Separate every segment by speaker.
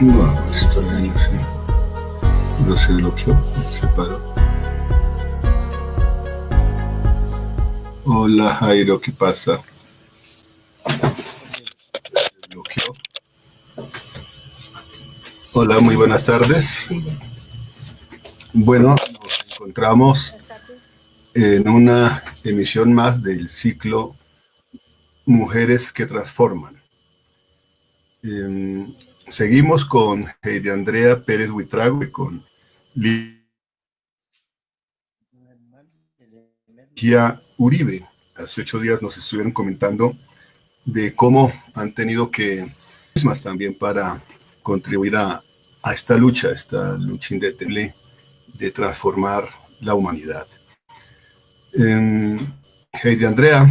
Speaker 1: No, esto no se bloqueó, se paró. Hola Jairo, ¿qué pasa? Se bloqueó. Hola, muy buenas tardes. Bueno, nos encontramos en una emisión más del ciclo Mujeres que Transforman. Seguimos con Heidi Andrea Pérez Huitrago y con Ligia Uribe. Hace 8 días nos estuvieron comentando de cómo han tenido que mismas también para contribuir a esta lucha indetenible de transformar la humanidad. Heidi Andrea,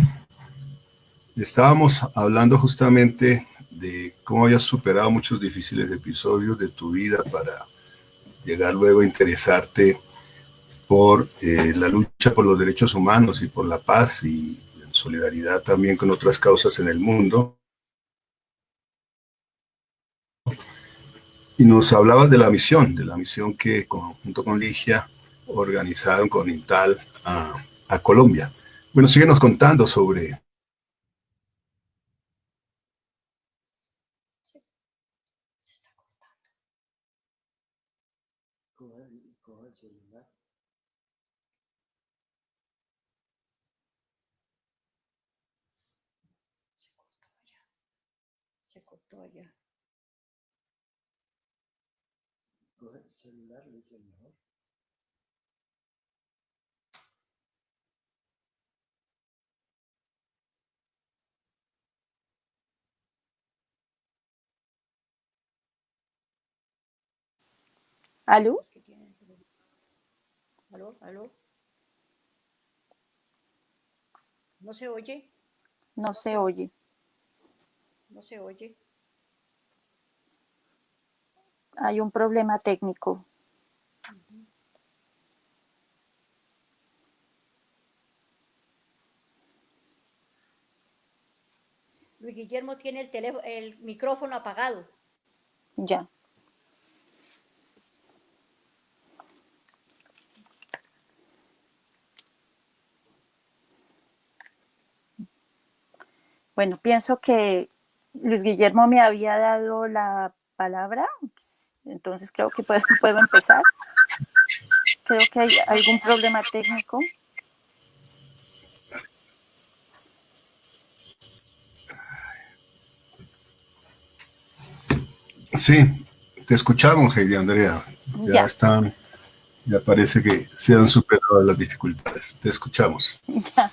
Speaker 1: estábamos hablando justamente de cómo habías superado muchos difíciles episodios de tu vida para llegar luego a interesarte por la lucha por los derechos humanos y por la paz y en solidaridad también con otras causas en el mundo. Y nos hablabas de la misión que junto con Ligia organizaron con Intal a Colombia. Bueno, síguenos contando sobre...
Speaker 2: Se cortó allá. Coge el celular, le dije mejor.
Speaker 3: ¿Aló?
Speaker 2: ¿Aló? ¿Aló? ¿No se oye?
Speaker 3: No se oye.
Speaker 2: ¿No se oye?
Speaker 3: Hay un problema técnico.
Speaker 2: Luis Guillermo tiene el micrófono apagado.
Speaker 3: Ya. Bueno, pienso que Luis Guillermo me había dado la palabra, entonces creo que puedo empezar. Creo que hay algún problema técnico.
Speaker 1: Sí, te escuchamos, Heidi Andrea. Ya parece que se han superado las dificultades. Te escuchamos.
Speaker 3: Ya.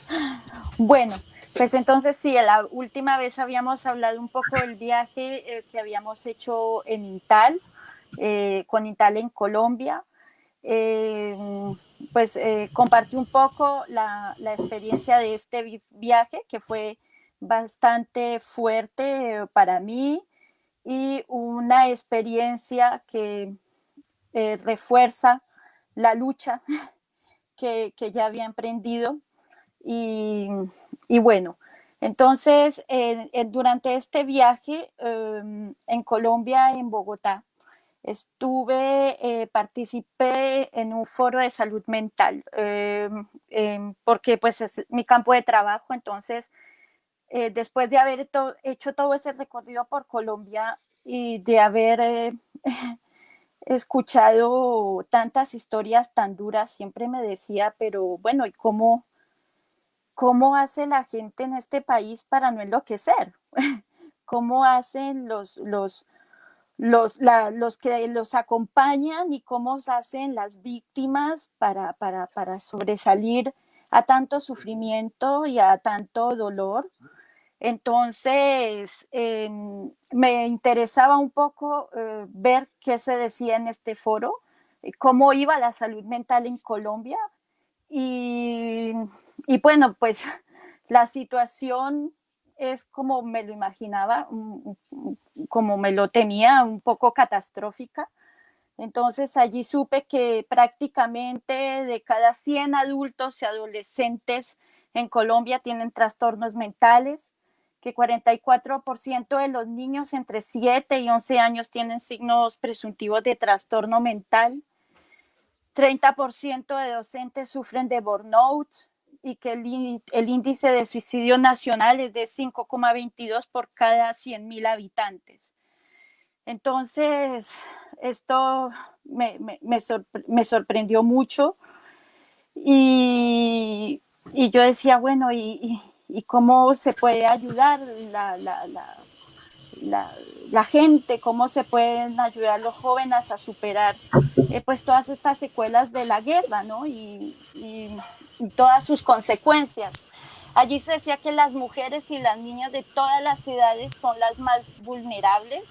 Speaker 3: Bueno, pues entonces sí, la última vez habíamos hablado un poco del viaje que habíamos hecho en Intal, con Intal en Colombia. Pues compartí un poco la experiencia de este viaje que fue bastante fuerte para mí y una experiencia que refuerza la lucha que ya había emprendido y, y bueno, entonces durante este viaje en Colombia, en Bogotá, participé en un foro de salud mental, porque pues es mi campo de trabajo, entonces después de haber hecho todo ese recorrido por Colombia y de haber escuchado tantas historias tan duras, siempre me decía, pero bueno, ¿y cómo hace la gente en este país para no enloquecer? ¿Cómo hacen los que los acompañan y cómo se hacen las víctimas para sobresalir a tanto sufrimiento y a tanto dolor? Entonces, me interesaba un poco ver qué se decía en este foro, cómo iba la salud mental en Colombia y, y bueno, pues la situación es como me lo imaginaba, como me lo temía, un poco catastrófica. Entonces allí supe que prácticamente de cada 100 adultos y adolescentes en Colombia tienen trastornos mentales, que 44% de los niños entre 7 y 11 años tienen signos presuntivos de trastorno mental, 30% de docentes sufren de burnout y que el índice de suicidio nacional es de 5,22 por cada 100.000 habitantes. Entonces, esto me sorprendió mucho y yo decía, bueno, ¿y cómo se puede ayudar la gente? ¿Cómo se pueden ayudar los jóvenes a superar pues todas estas secuelas de la guerra, ¿no? y todas sus consecuencias? Allí se decía que las mujeres y las niñas de todas las edades son las más vulnerables.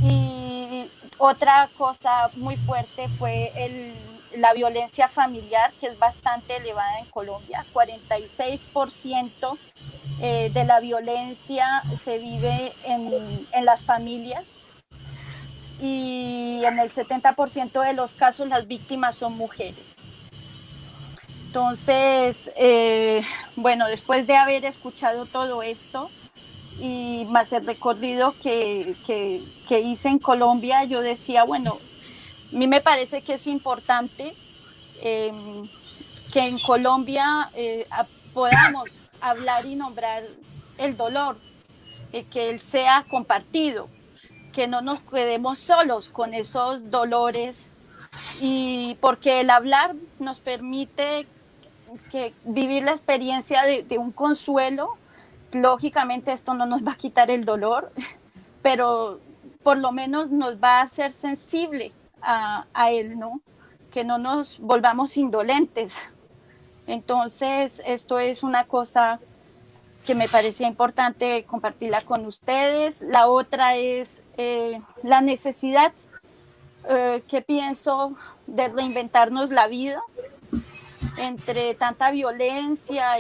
Speaker 3: Y otra cosa muy fuerte fue la violencia familiar, que es bastante elevada en Colombia. 46% de la violencia se vive en las familias y en el 70% de los casos las víctimas son mujeres. Entonces, bueno, después de haber escuchado todo esto, y más el recorrido que hice en Colombia, yo decía, bueno, a mí me parece que es importante que en Colombia podamos hablar y nombrar el dolor, que él sea compartido, que no nos quedemos solos con esos dolores, y porque el hablar nos permite vivir la experiencia de un consuelo. Lógicamente esto no nos va a quitar el dolor, pero por lo menos nos va a hacer sensible a él, ¿no? Que no nos volvamos indolentes. Entonces, esto es una cosa que me parecía importante compartirla con ustedes. La otra es la necesidad que pienso de reinventarnos la vida entre tanta violencia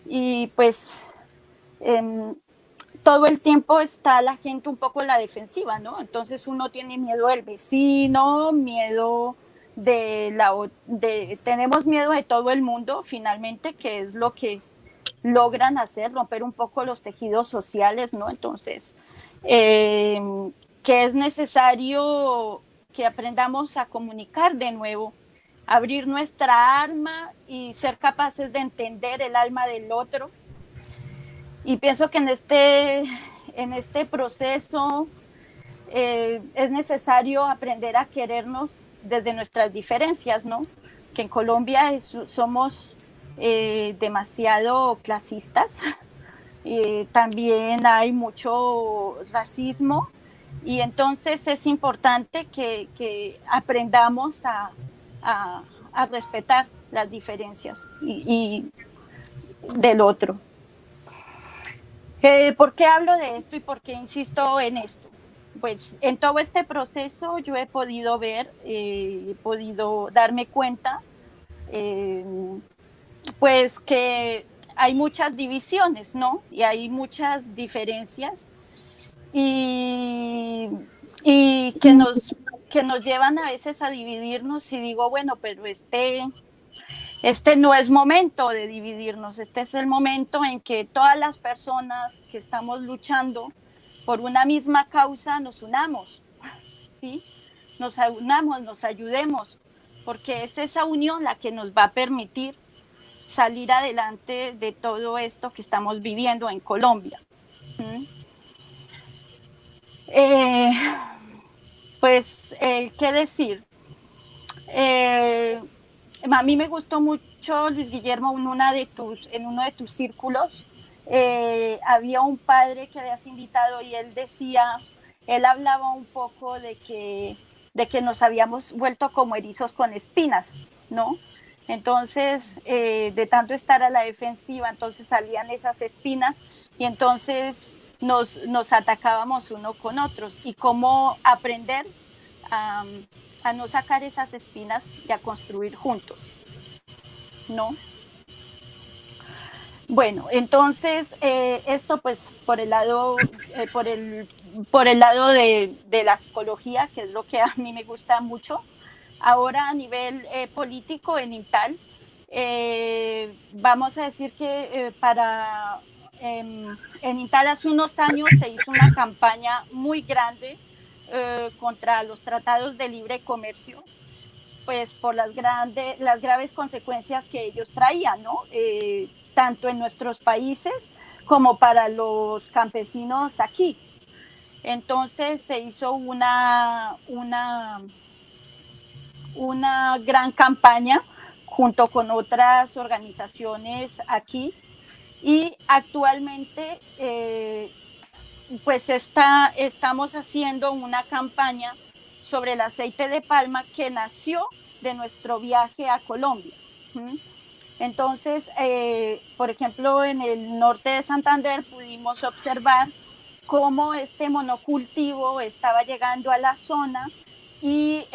Speaker 3: y pues todo el tiempo está la gente un poco en la defensiva, ¿no? Entonces uno tiene miedo del vecino, miedo tenemos miedo de todo el mundo, finalmente, que es lo que logran hacer, romper un poco los tejidos sociales, ¿no? Entonces, que es necesario que aprendamos a comunicar de nuevo, abrir nuestra alma y ser capaces de entender el alma del otro. Y pienso que en este proceso es necesario aprender a querernos desde nuestras diferencias, ¿no? Que en Colombia somos demasiado clasistas, también hay mucho racismo, y entonces es importante que aprendamos a respetar las diferencias y del otro. ¿Por qué hablo de esto y por qué insisto en esto? Pues en todo este proceso yo he podido ver, he podido darme cuenta, pues que hay muchas divisiones, ¿no? Y hay muchas diferencias y que nos llevan a veces a dividirnos, y digo, bueno, pero este no es momento de dividirnos, este es el momento en que todas las personas que estamos luchando por una misma causa nos unamos, ¿sí? Nos unamos, nos ayudemos, porque es esa unión la que nos va a permitir salir adelante de todo esto que estamos viviendo en Colombia. Pues, ¿qué decir? A mí me gustó mucho, Luis Guillermo, en uno de tus círculos, había un padre que habías invitado y él hablaba un poco de que nos habíamos vuelto como erizos con espinas, ¿no? Entonces, de tanto estar a la defensiva, entonces salían esas espinas y entonces nos atacábamos uno con otros. Y cómo aprender a no sacar esas espinas y a construir juntos, ¿no? Bueno, entonces esto pues por el lado de la psicología, que es lo que a mí me gusta mucho. Ahora a nivel político en INTAL vamos a decir que en Italia hace unos años se hizo una campaña muy grande contra los tratados de libre comercio, pues por las graves consecuencias que ellos traían, ¿no? Tanto en nuestros países como para los campesinos aquí. Entonces se hizo una gran campaña junto con otras organizaciones aquí, y actualmente pues estamos haciendo una campaña sobre el aceite de palma que nació de nuestro viaje a Colombia. Entonces, por ejemplo, en el norte de Santander pudimos observar cómo este monocultivo estaba llegando a la zona y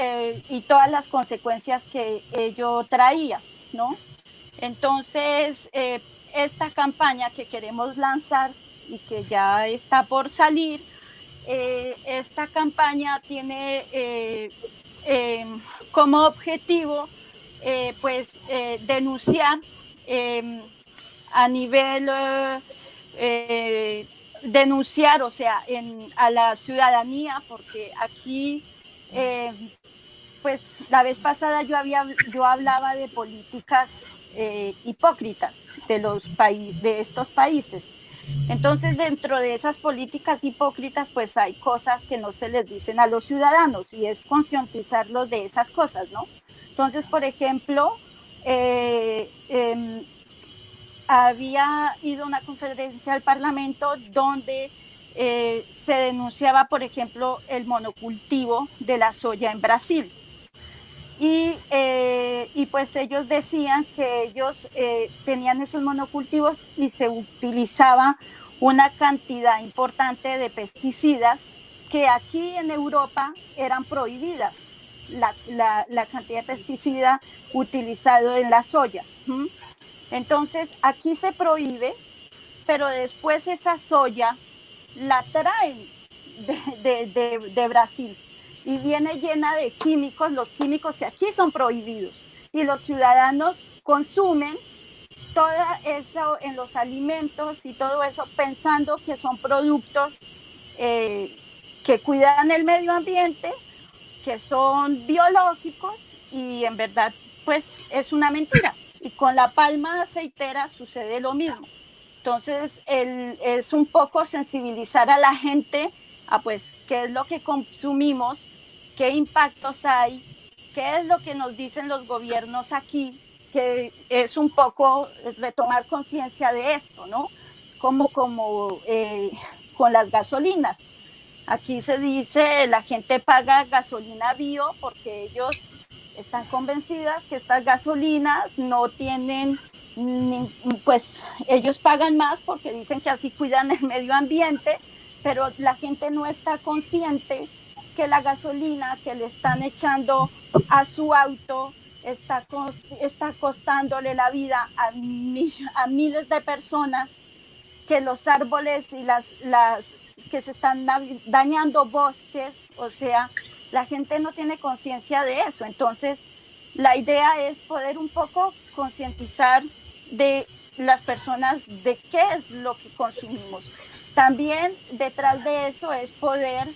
Speaker 3: todas las consecuencias que ello traía, ¿no? Entonces, esta campaña que queremos lanzar y que ya está por salir, esta campaña tiene como objetivo denunciar a nivel denunciar, o sea, a la ciudadanía, porque aquí pues la vez pasada yo hablaba de políticas hipócritas de estos países. Entonces, dentro de esas políticas hipócritas, pues hay cosas que no se les dicen a los ciudadanos, y es concientizarlos de esas cosas, ¿no? Entonces, por ejemplo, había ido a una conferencia al Parlamento donde se denunciaba, por ejemplo, el monocultivo de la soya en Brasil. Y pues ellos decían que ellos tenían esos monocultivos y se utilizaba una cantidad importante de pesticidas que aquí en Europa eran prohibidas, la cantidad de pesticida utilizado en la soya. Entonces aquí se prohíbe, pero después esa soya la traen de Brasil y viene llena de químicos, los químicos que aquí son prohibidos, y los ciudadanos consumen todo eso en los alimentos y todo eso pensando que son productos que cuidan el medio ambiente, que son biológicos, y en verdad pues es una mentira. Y con la palma aceitera sucede lo mismo. Entonces es un poco sensibilizar a la gente a pues qué es lo que consumimos, qué impactos hay, qué es lo que nos dicen los gobiernos aquí, que es un poco retomar conciencia de esto, ¿no? Es como con las gasolinas. Aquí se dice, la gente paga gasolina bio porque ellos están convencidas que estas gasolinas no tienen, pues ellos pagan más porque dicen que así cuidan el medio ambiente, pero la gente no está consciente que la gasolina que le están echando a su auto está costándole la vida a miles de personas, que los árboles y que se están dañando bosques, o sea, la gente no tiene conciencia de eso. Entonces, la idea es poder un poco concientizar de las personas de qué es lo que consumimos. También detrás de eso es poder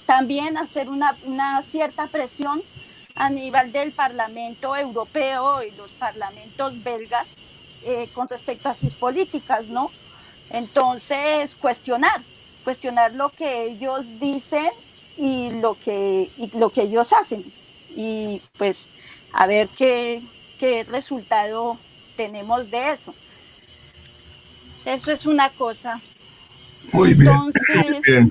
Speaker 3: también hacer una cierta presión a nivel del Parlamento Europeo y los parlamentos belgas con respecto a sus políticas, ¿no? Entonces, cuestionar lo que ellos dicen y lo que ellos hacen. Y pues a ver qué resultado tenemos de eso. Eso es una cosa.
Speaker 1: Muy bien, muy bien.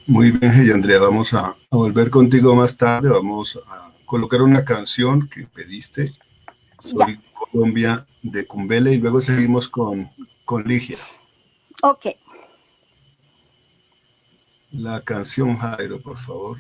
Speaker 1: Muy bien, hey Andrea, vamos a volver contigo más tarde. Vamos a colocar una canción que pediste, Soy Colombia, de Cumbele, y luego seguimos con Ligia.
Speaker 3: Ok.
Speaker 1: La canción, Jairo, por favor.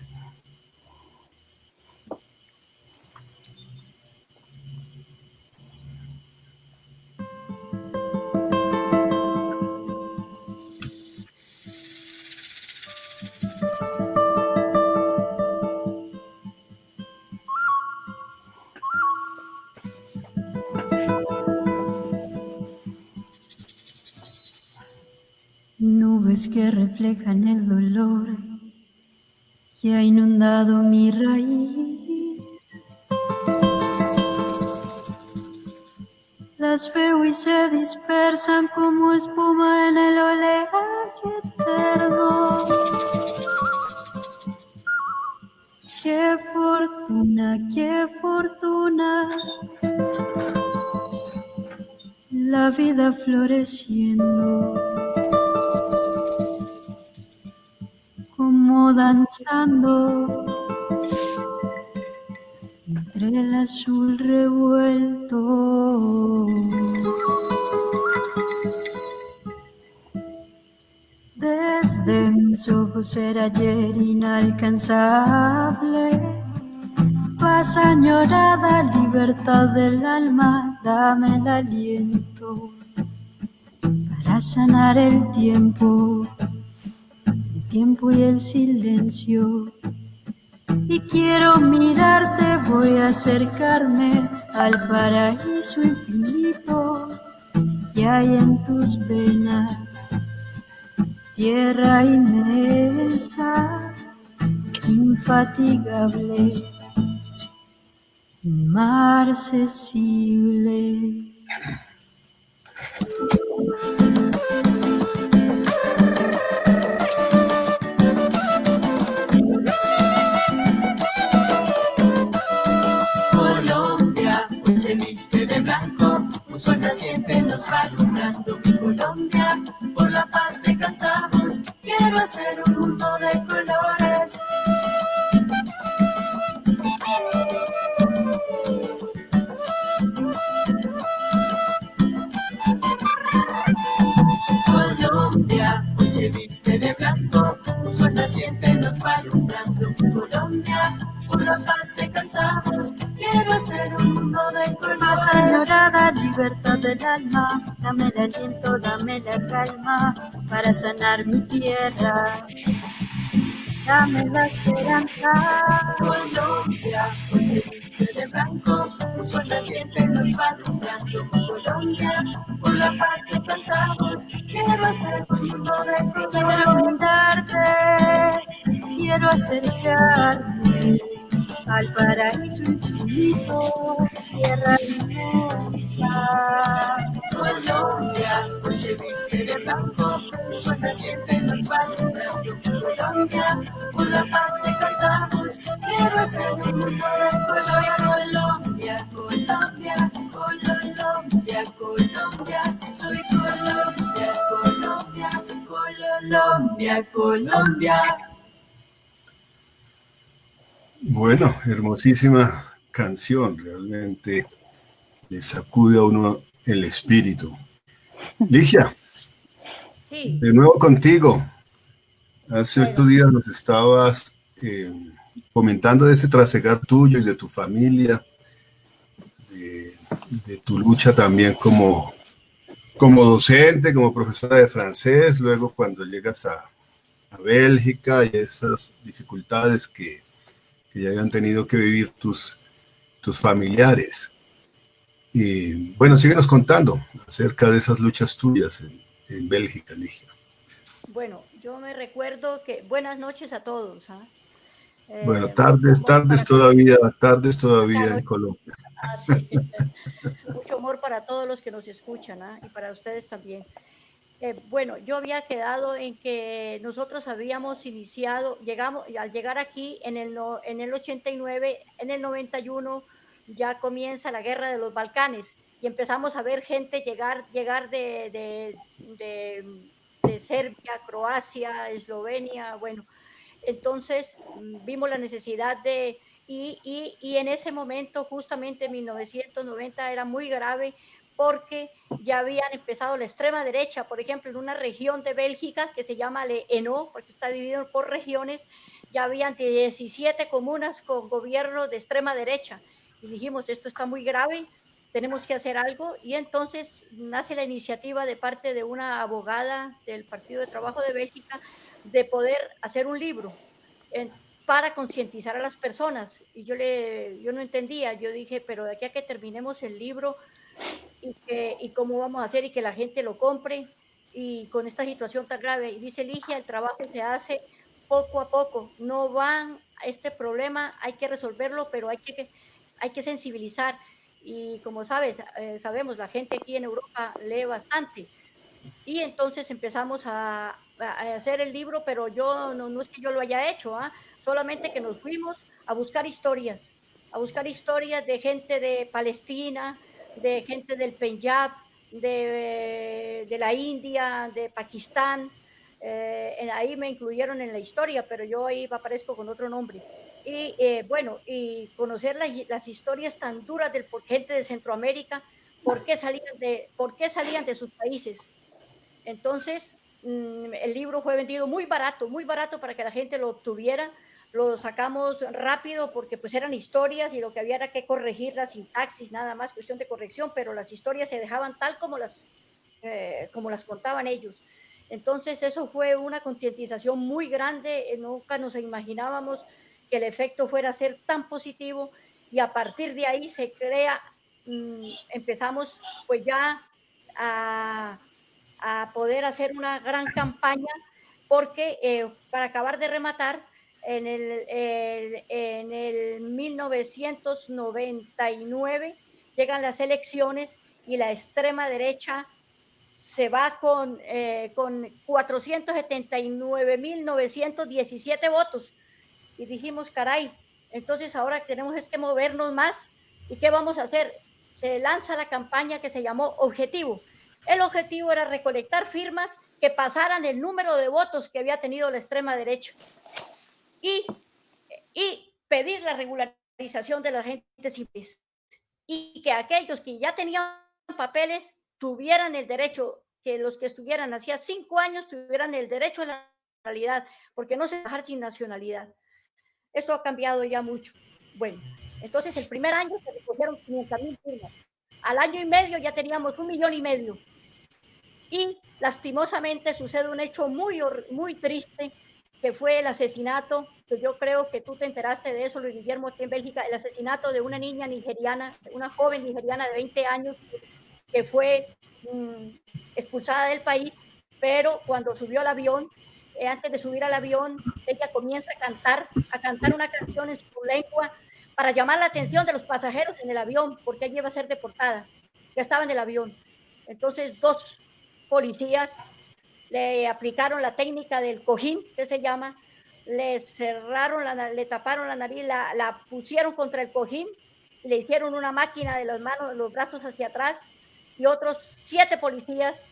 Speaker 4: nubes que reflejan el dolor que ha inundado mi raíz. Las veo y se dispersan como espuma en el oleaje eterno. ¡Qué fortuna, qué fortuna! La vida floreciendo, como danzando entre el azul revuelto. Desde mis ojos era ayer inalcanzable, paz añorada, libertad del alma, dame el aliento para sanar el tiempo y el silencio. Y quiero mirarte, voy a acercarme al paraíso infinito que hay en tus venas, tierra inmensa, infatigable, inmarcesible.
Speaker 5: Colombia, hoy se viste de blanco, un sol naciente nos va alumbrando. Mi Colombia, por la paz te cantamos, quiero hacer un mundo de colores. Colombia, hoy se viste de blanco, un sol naciente nos va alumbrando. Mi Colombia, por la paz te cantamos, quiero hacer un mundo de colores.
Speaker 4: Paz añorada, libertad del alma, dame el aliento, dame la calma para sanar mi tierra, dame la esperanza.
Speaker 5: Colombia, hoy se viste de blanco, un sol naciente nos va alumbrando. Mi Colombia, por la paz te cantamos, quiero hacer un mundo de colores.
Speaker 4: Quiero mirarte, quiero acercarme al paraíso infinito, tierra inmensa.
Speaker 5: Colombia, hoy se viste de blanco, un sol naciente nos va alumbrando. Mi Colombia, por la paz te cantamos, quiero hacer un mundo de colores. Soy Colombia, Colombia, Colombia, Colombia, soy Colombia, Colombia, Colombia, Colombia.
Speaker 1: Bueno, hermosísima canción, realmente le sacude a uno el espíritu. Ligia,
Speaker 2: Sí,
Speaker 1: de nuevo contigo. Hace
Speaker 2: Bueno.
Speaker 1: 8 días nos estabas comentando de ese trasegar tuyo y de tu familia, de tu lucha también como docente, como profesora de francés, luego cuando llegas a Bélgica y esas dificultades que ya habían tenido que vivir tus familiares. Y bueno, síguenos contando acerca de esas luchas tuyas en Bélgica, Ligia.
Speaker 2: bueno, yo me recuerdo que buenas noches a todos.
Speaker 1: Bueno,
Speaker 2: Mucho
Speaker 1: tardes todavía en Colombia.
Speaker 2: Sí. Mucho amor para todos los que nos escuchan, y para ustedes también. Bueno, yo había quedado en que nosotros habíamos iniciado, al llegar aquí en el 89, en el 91 ya comienza la guerra de los Balcanes y empezamos a ver gente llegar de Serbia, Croacia, Eslovenia, bueno, entonces vimos la necesidad y en ese momento, justamente en 1990, era muy grave porque ya habían empezado la extrema derecha, por ejemplo, en una región de Bélgica que se llama Le Hainaut, porque está dividido por regiones, ya habían 17 comunas con gobierno de extrema derecha. Y dijimos, esto está muy grave, tenemos que hacer algo. Y entonces nace la iniciativa de parte de una abogada del Partido de Trabajo de Bélgica de poder hacer un libro para concientizar a las personas. Y yo no entendía, yo dije, pero de aquí a que terminemos el libro, y cómo vamos a hacer y que la gente lo compre. y con esta situación tan grave. Y dice Ligia, el trabajo se hace poco a poco, no van a este problema, hay que resolverlo, pero hay que sensibilizar. Y como sabes, sabemos, la gente aquí en Europa lee bastante. Y entonces empezamos a hacer el libro, pero yo no es que yo lo haya hecho, ¿ah? Solamente que nos fuimos a buscar historias de gente de Palestina, de gente del Penyab, de la India, de Pakistán. Ahí me incluyeron en la historia, pero yo ahí aparezco con otro nombre. Y bueno, y conocer las historias tan duras de gente de Centroamérica, por qué salían de sus países. Entonces, el libro fue vendido muy barato para que la gente lo obtuviera. Lo sacamos rápido porque pues eran historias y lo que había era que corregir la sintaxis, nada más, cuestión de corrección, pero las historias se dejaban tal como las contaban ellos. Entonces, eso fue una concientización muy grande. Nunca nos imaginábamos que el efecto fuera a ser tan positivo y a partir de ahí se crea, empezamos pues ya a poder hacer una gran campaña porque para acabar de rematar, en el 1999 llegan las elecciones y la extrema derecha se va con 479.917 votos. Y dijimos, caray, entonces ahora tenemos es que movernos más. ¿Y qué vamos a hacer? Se lanza la campaña que se llamó Objetivo. El objetivo era recolectar firmas que pasaran el número de votos que había tenido la extrema derecha y, y pedir la regularización de la gente sin papeles. Y que aquellos que ya tenían papeles tuvieran el derecho, que los que estuvieran hacía 5 años tuvieran el derecho a la nacionalidad, porque no se puede dejar sin nacionalidad. Esto ha cambiado ya mucho. Bueno, entonces el primer año se recogieron 500,000 firmas. Al año y medio ya teníamos 1,5 millones. Y lastimosamente sucede un hecho muy triste, que fue el asesinato, que yo creo que tú te enteraste de eso, Luis Guillermo, aquí en Bélgica, el asesinato de una niña nigeriana, una joven nigeriana de 20 años, que fue expulsada del país, pero cuando subió al avión, antes de subir al avión, ella comienza a cantar una canción en su lengua para llamar la atención de los pasajeros en el avión, porque ella iba a ser deportada, ya estaba en el avión. Entonces, 2 policías le aplicaron la técnica del cojín, que se llama, le taparon la nariz, la pusieron contra el cojín, le hicieron una máquina de las manos, los brazos hacia atrás, y otros 7 policías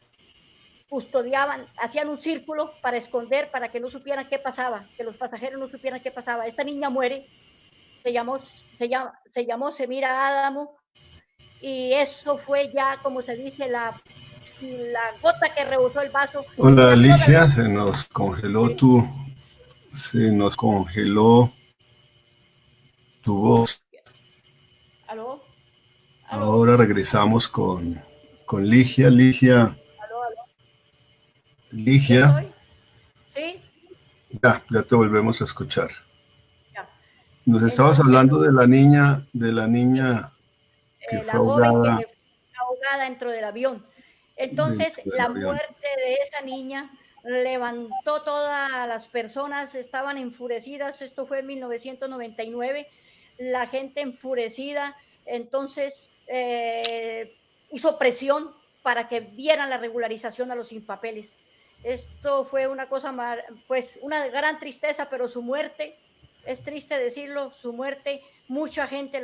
Speaker 2: custodiaban, hacían un círculo para esconder, para que no supieran qué pasaba, que los pasajeros no supieran qué pasaba. Esta niña muere, se llamó Semira Adamo, y eso fue ya, como se dice, la gota que rebosó el vaso.
Speaker 1: Hola Alicia, se nos congeló tu voz.
Speaker 2: ¿Aló?
Speaker 1: Ahora regresamos con Ligia. Ligia. Ligia.
Speaker 2: ¿Sí?
Speaker 1: Ya te volvemos a escuchar.
Speaker 2: Ya.
Speaker 1: Nos estabas hablando de la niña que fue ahogada.
Speaker 2: Que fue ahogada dentro del avión. Entonces, la muerte de esa niña levantó todas las personas, estaban enfurecidas. Esto fue en 1999, la gente enfurecida. Entonces, hizo presión para que vieran la regularización a los sin papeles. Esto fue una cosa, pues una gran tristeza, pero su muerte, es triste decirlo, su muerte, mucha gente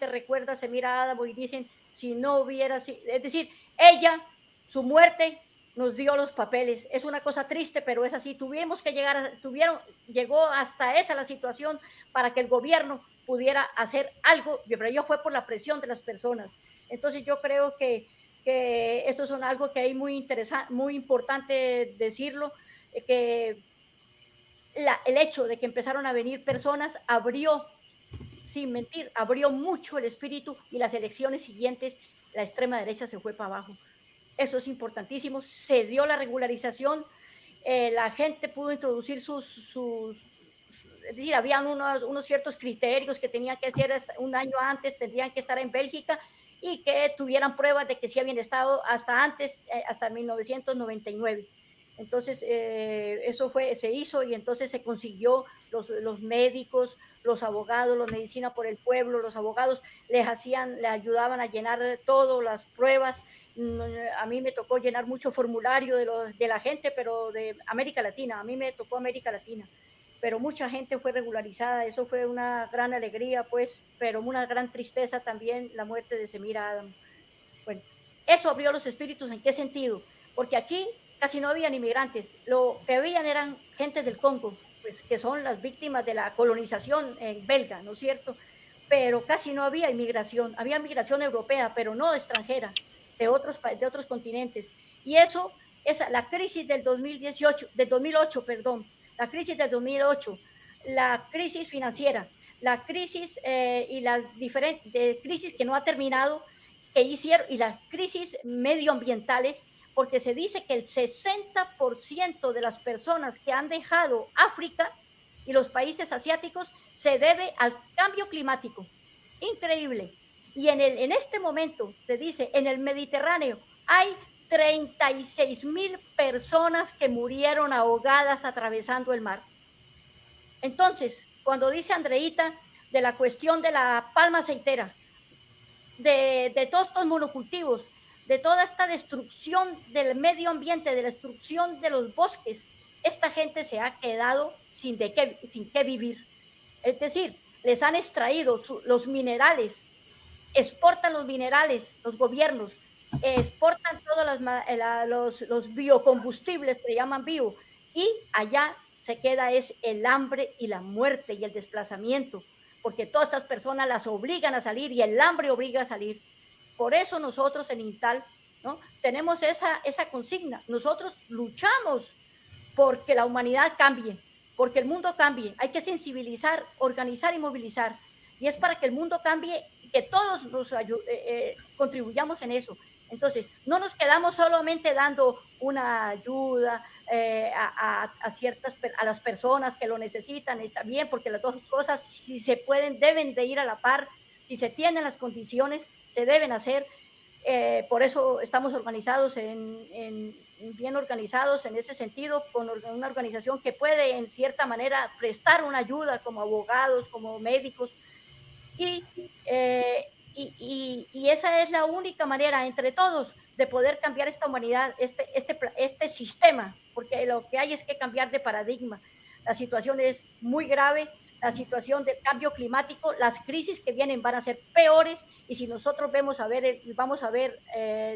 Speaker 2: recuerda a Semira Adamo y dicen, si no hubiera sido, es decir, ella, su muerte nos dio los papeles. Es una cosa triste, pero es así. Llegó hasta esa la situación para que el gobierno pudiera hacer algo, pero ello fue por la presión de las personas. Entonces yo creo que esto es algo que hay muy interesante, muy importante decirlo, que el hecho de que empezaron a venir personas abrió, sin mentir, abrió mucho el espíritu, y las elecciones siguientes la extrema derecha se fue para abajo. Eso es importantísimo. Se dio la regularización, la gente pudo introducir es decir, habían unos ciertos criterios que tenían que hacer un año antes, tendrían que estar en Bélgica, y que tuvieran pruebas de que sí habían estado hasta antes, hasta 1999. Entonces, eso se hizo y entonces se consiguió los médicos, los abogados, la medicina por el pueblo, los abogados le ayudaban a llenar todas las pruebas. A mí me tocó llenar mucho formulario de la gente, pero de América Latina, a mí me tocó América Latina, pero mucha gente fue regularizada, eso fue una gran alegría, pues, pero una gran tristeza también la muerte de Semira Adam. Bueno, eso abrió los espíritus, ¿en qué sentido? Porque aquí casi no habían inmigrantes, lo que habían eran gente del Congo, pues que son las víctimas de la colonización belga, ¿no es cierto? Pero casi no había inmigración, había migración europea, pero no extranjera, de otros continentes. Y eso, la crisis del 2008, perdón, la crisis del 2008, la crisis financiera, la crisis y las diferentes crisis que no ha terminado, que hicieron, y las crisis medioambientales, porque se dice que el 60% de las personas que han dejado África y los países asiáticos se debe al cambio climático. Increíble. Y en este momento se dice, en el Mediterráneo hay 36,000 personas que murieron ahogadas atravesando el mar. Entonces, cuando dice Andreita de la cuestión de la palma aceitera, de todos estos monocultivos, de toda esta destrucción del medio ambiente, de la destrucción de los bosques, esta gente se ha quedado sin qué vivir. Es decir, les han extraído los minerales, exportan los minerales, los gobiernos, exportan todos los biocombustibles que llaman bio, y allá se queda es el hambre y la muerte y el desplazamiento, porque todas estas personas las obligan a salir y el hambre obliga a salir. Por eso nosotros en INTAL, ¿no?, tenemos esa consigna. Nosotros luchamos porque la humanidad cambie, porque el mundo cambie. Hay que sensibilizar, organizar y movilizar. Y es para que el mundo cambie y que todos nos contribuyamos en eso. Entonces, no nos quedamos solamente dando una ayuda a las personas que lo necesitan, está bien, porque las dos cosas, si se pueden, deben de ir a la par, si se tienen las condiciones, se deben hacer. Por eso estamos organizados, bien organizados en ese sentido, con una organización que puede, en cierta manera, prestar una ayuda como abogados, como médicos, y esa es la única manera entre todos de poder cambiar esta humanidad, este sistema, porque lo que hay es que cambiar de paradigma. La situación es muy grave, la situación del cambio climático, las crisis que vienen van a ser peores, y si nosotros vamos a ver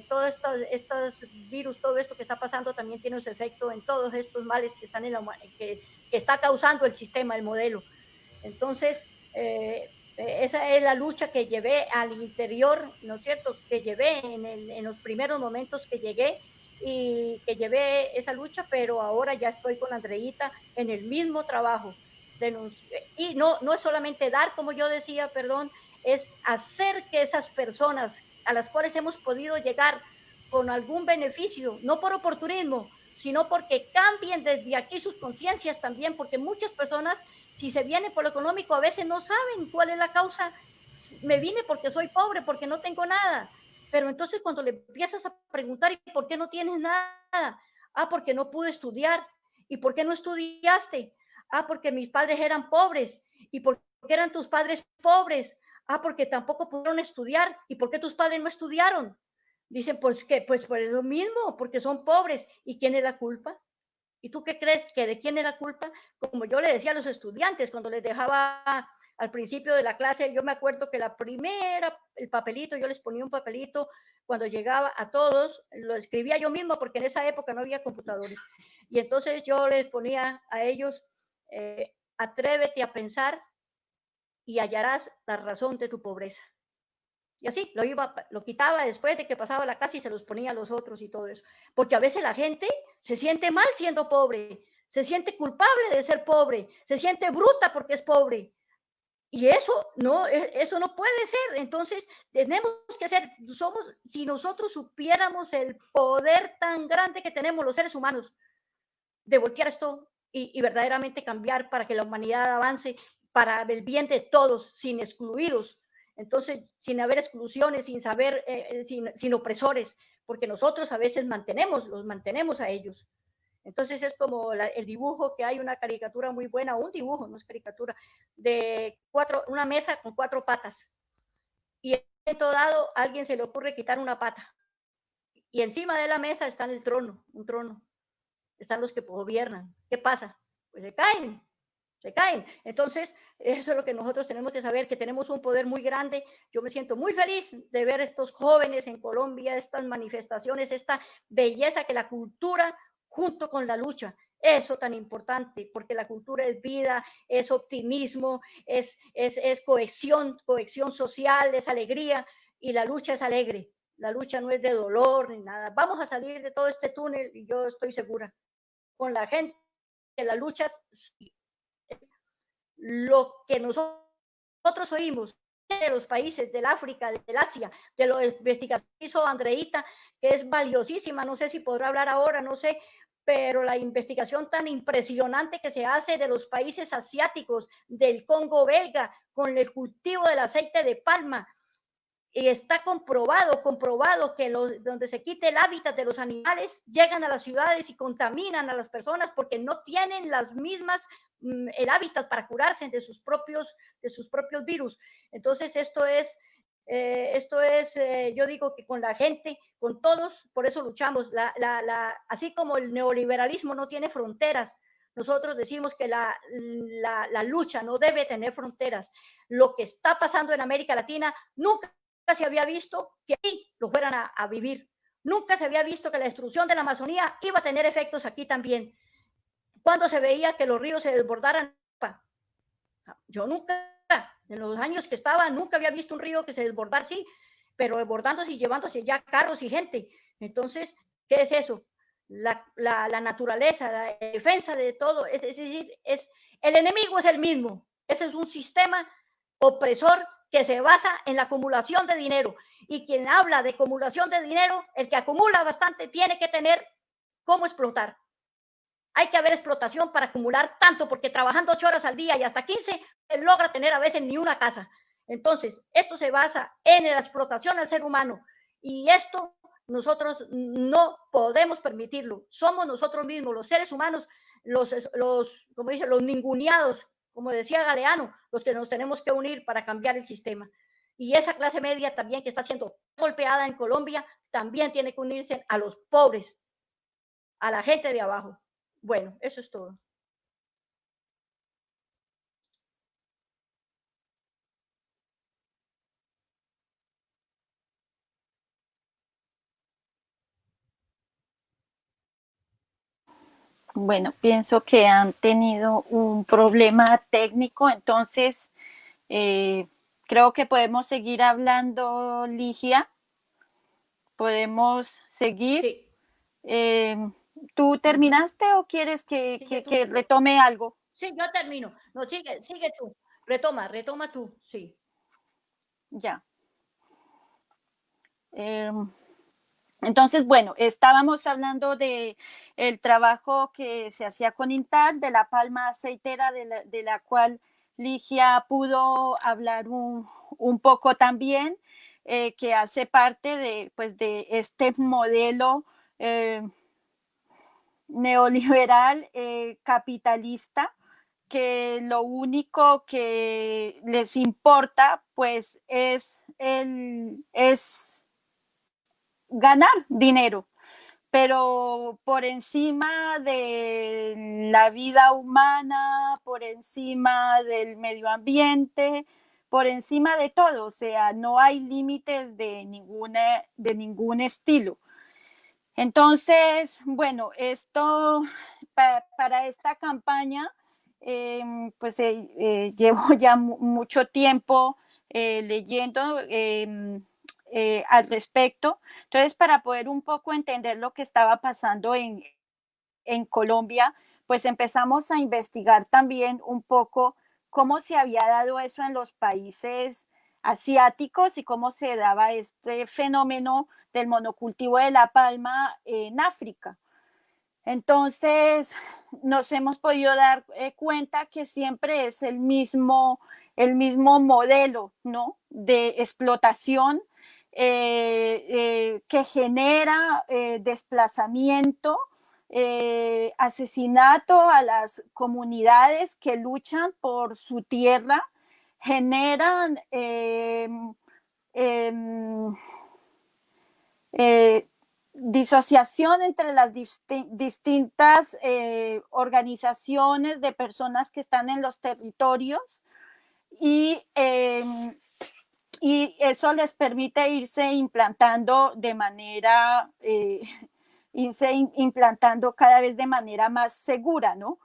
Speaker 2: todos estos virus, todo esto que está pasando también tiene su efecto en todos estos males que están que está causando el sistema, el modelo. Entonces, esa es la lucha que llevé al interior, ¿no es cierto?, que llevé en los primeros momentos que llegué, y que llevé esa lucha, pero ahora ya estoy con Andreita en el mismo trabajo. Y no es solamente dar, como yo decía, perdón, es hacer que esas personas a las cuales hemos podido llegar con algún beneficio, no por oportunismo, sino porque cambien desde aquí sus conciencias también, porque muchas personas, si se viene por lo económico, a veces no saben cuál es la causa. Me vine porque soy pobre, porque no tengo nada. Pero entonces cuando le empiezas a preguntar, ¿y por qué no tienes nada? Porque no pude estudiar. ¿Y por qué no estudiaste? Porque mis padres eran pobres. ¿Y por qué eran tus padres pobres? Porque tampoco pudieron estudiar. ¿Y por qué tus padres no estudiaron? Dicen, pues por lo mismo, porque son pobres. ¿Y quién es la culpa? ¿Y tú qué crees que de quién es la culpa? Como yo le decía a los estudiantes cuando les dejaba al principio de la clase, yo me acuerdo que el papelito, yo les ponía un papelito cuando llegaba a todos, lo escribía yo mismo porque en esa época no había computadores. Y entonces yo les ponía a ellos, atrévete a pensar y hallarás la razón de tu pobreza. Y así lo quitaba después de que pasaba la clase y se los ponía a los otros y todo eso. Porque a veces la gente se siente mal siendo pobre, se siente culpable de ser pobre, se siente bruta porque es pobre. Y eso no puede ser. Entonces tenemos que ser, si nosotros supiéramos el poder tan grande que tenemos los seres humanos de voltear esto y verdaderamente cambiar para que la humanidad avance para el bien de todos, sin excluidos. Entonces, sin haber exclusiones, sin saber, sin opresores, porque nosotros a veces los mantenemos a ellos. Entonces es como el dibujo, que hay una caricatura muy buena, un dibujo, no es caricatura, de una mesa con 4 patas. Y en un momento dado a alguien se le ocurre quitar una pata. Y encima de la mesa está el trono, un trono. Están los que gobiernan. ¿Qué pasa? Pues se caen. Entonces, eso es lo que nosotros tenemos que saber, que tenemos un poder muy grande. Yo me siento muy feliz de ver estos jóvenes en Colombia, estas manifestaciones, esta belleza que la cultura junto con la lucha, eso tan importante, porque la cultura es vida, es optimismo, es cohesión social, es alegría, y la lucha es alegre. La lucha no es de dolor ni nada. Vamos a salir de todo este túnel, y yo estoy segura, con la gente, que la lucha, lo que nosotros oímos de los países del África, del Asia, de la investigación que hizo Andreita, que es valiosísima, no sé si podrá hablar ahora, no sé, pero la investigación tan impresionante que se hace de los países asiáticos, del Congo belga, con el cultivo del aceite de palma, y está comprobado que donde se quite el hábitat de los animales, llegan a las ciudades y contaminan a las personas porque no tienen las mismas, el hábitat para curarse de sus propios virus. Entonces esto es, yo digo que con la gente, con todos, por eso luchamos. Así como el neoliberalismo no tiene fronteras, nosotros decimos que la lucha no debe tener fronteras. Lo que está pasando en América Latina nunca se había visto que aquí lo fueran a vivir. Nunca se había visto que la destrucción de la Amazonía iba a tener efectos aquí también. Cuando se veía que los ríos se desbordaran, yo nunca, en los años que estaba, nunca había visto un río que se desbordara así, pero desbordándose y llevándose ya carros y gente. Entonces, ¿qué es eso? La naturaleza, la defensa de todo, es decir, el enemigo es el mismo. Ese es un sistema opresor que se basa en la acumulación de dinero. Y quien habla de acumulación de dinero, el que acumula bastante tiene que tener cómo explotar. Hay que haber explotación para acumular tanto, porque trabajando 8 horas al día y hasta 15, él logra tener a veces ni una casa. Entonces, esto se basa en la explotación al ser humano. Y esto nosotros no podemos permitirlo. Somos nosotros mismos, los seres humanos, como dice, los ninguneados, como decía Galeano, los que nos tenemos que unir para cambiar el sistema. Y esa clase media también, que está siendo golpeada en Colombia, también tiene que unirse a los pobres, a la gente de abajo. Bueno, eso es todo.
Speaker 3: Bueno, pienso que han tenido un problema técnico, entonces creo que podemos seguir hablando, Ligia. Podemos seguir. Sí. ¿Tú terminaste o quieres que retome algo?
Speaker 2: Sí, yo termino. No, sigue tú. Retoma tú, sí.
Speaker 3: Ya. Entonces, bueno, estábamos hablando de el trabajo que se hacía con Intal, de la palma aceitera, de la cual Ligia pudo hablar un poco también, que hace parte de este modelo neoliberal capitalista, que lo único que les importa pues es ganar dinero, pero por encima de la vida humana, por encima del medio ambiente, por encima de todo, o sea, no hay límites de ningún estilo. Entonces, bueno, esto para esta campaña, llevo ya mucho tiempo leyendo al respecto. Entonces, para poder un poco entender lo que estaba pasando en Colombia, pues empezamos a investigar también un poco cómo se había dado eso en los países asiáticos y cómo se daba este fenómeno del monocultivo de la palma en África. Entonces, nos hemos podido dar cuenta que siempre es el mismo el mismo modelo, ¿no?, de explotación que genera desplazamiento, asesinato a las comunidades que luchan por su tierra, generan disociación entre las distintas organizaciones de personas que están en los territorios y, y eso les permite irse implantando de manera, irse implantando cada vez de manera más segura, ¿no?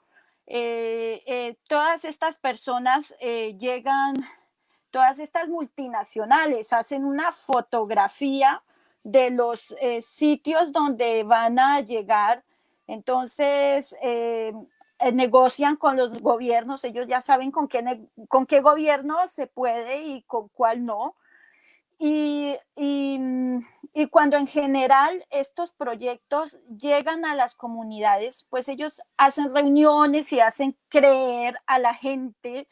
Speaker 3: Todas estas personas llegan, todas estas multinacionales hacen una fotografía de los sitios donde van a llegar, entonces negocian con los gobiernos, ellos ya saben con qué gobierno se puede y con cuál no. Y cuando en general estos proyectos llegan a las comunidades, pues ellos hacen reuniones y hacen creer a la gente